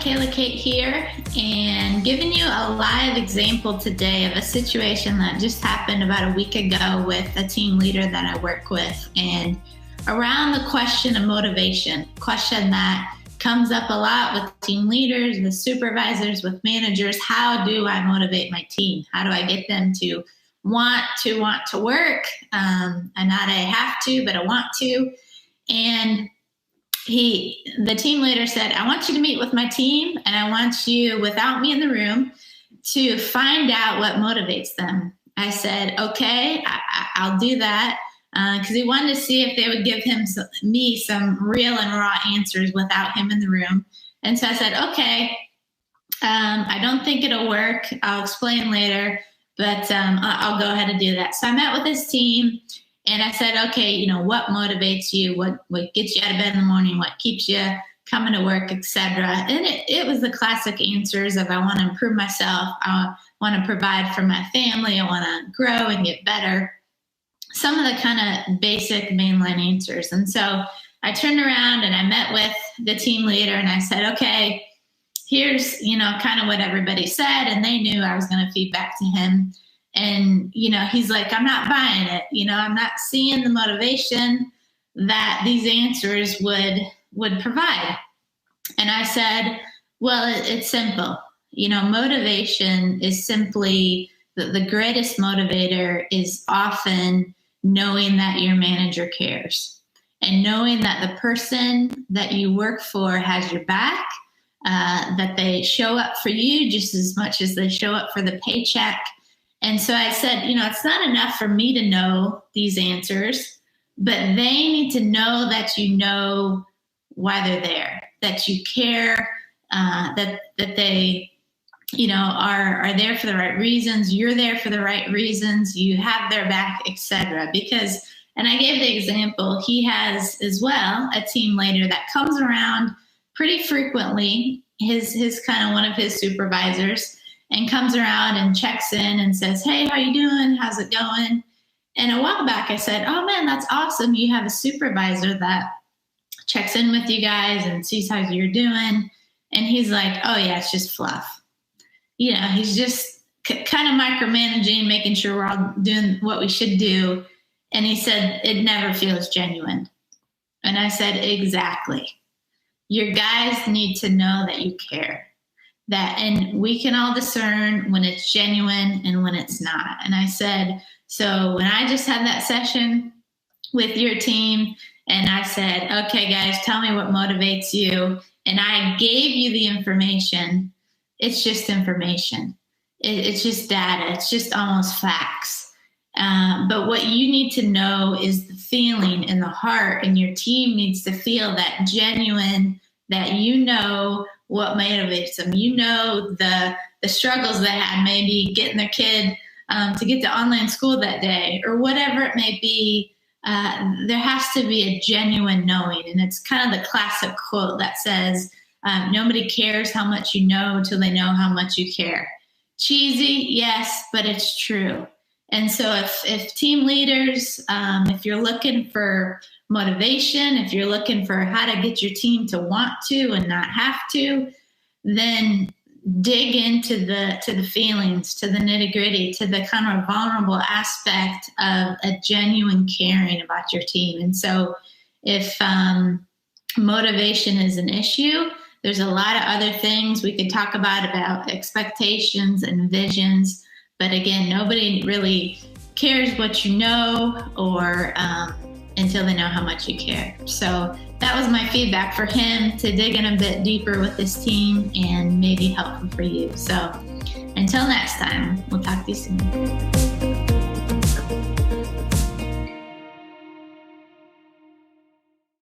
Kayla Kate here, and giving you a live example today of a situation that just happened about a week ago with a team leader that I work with, and around the question of motivation, question that comes up a lot with team leaders, with supervisors, with managers. How do I motivate my team? How do I get them to want to work? And not I have to, but I want to. And the team leader said, I want you to meet with my team, and I want you, without me in the room, to find out what motivates them. I said, okay, I'll do that, because he wanted to see if they would give me some real and raw answers without him in the room. And so I said, okay, I don't think it'll work. I'll explain later, but I'll go ahead and do that. So I met with his team. And I said, okay, what motivates you? What gets you out of bed in the morning? What keeps you coming to work, etc. And it was the classic answers of I want to improve myself. I want to provide for my family. I want to grow and get better. Some of the kind of basic mainline answers. And so I turned around and I met with the team leader and I said, okay, here's, kind of what everybody said. And they knew I was going to feed back to him. And, he's like, I'm not buying it. I'm not seeing the motivation that these answers would provide. And I said, well, it's simple. Motivation is simply the greatest motivator is often knowing that your manager cares and knowing that the person that you work for has your back, that they show up for you just as much as they show up for the paycheck. And so I said, it's not enough for me to know these answers, but they need to know that you know why they're there, that you care, that they, are there for the right reasons. You're there for the right reasons. You have their back, etc. Because, and I gave the example, he has as well a team leader that comes around pretty frequently, his kind of one of his supervisors, and comes around and checks in and says, hey, how you doing? How's it going? And a while back I said, oh man, that's awesome. You have a supervisor that checks in with you guys and sees how you're doing. And he's like, oh yeah, it's just fluff. He's just kind of micromanaging, making sure we're all doing what we should do. And he said, it never feels genuine. And I said, exactly. Your guys need to know that you care. And we can all discern when it's genuine and when it's not. And I said, so when I just had that session with your team and I said, okay, guys, tell me what motivates you. And I gave you the information. It's just information. It's just data. It's just almost facts. But what you need to know is the feeling in the heart, and your team needs to feel that genuine, that what motivates them. The struggles they had, maybe getting their kid to get to online school that day or whatever it may be. There has to be a genuine knowing. And it's kind of the classic quote that says, nobody cares how much you know till they know how much you care. Cheesy, yes, but it's true. And so if team leaders, if you're looking for motivation, if you're looking for how to get your team to want to and not have to, then dig into the feelings, to the nitty-gritty, to the kind of vulnerable aspect of a genuine caring about your team. And so if motivation is an issue, there's a lot of other things we could talk about expectations and visions. But again, nobody really cares what you know or until they know how much you care. So that was my feedback for him, to dig in a bit deeper with his team and maybe helpful for you. So until next time, we'll talk to you soon.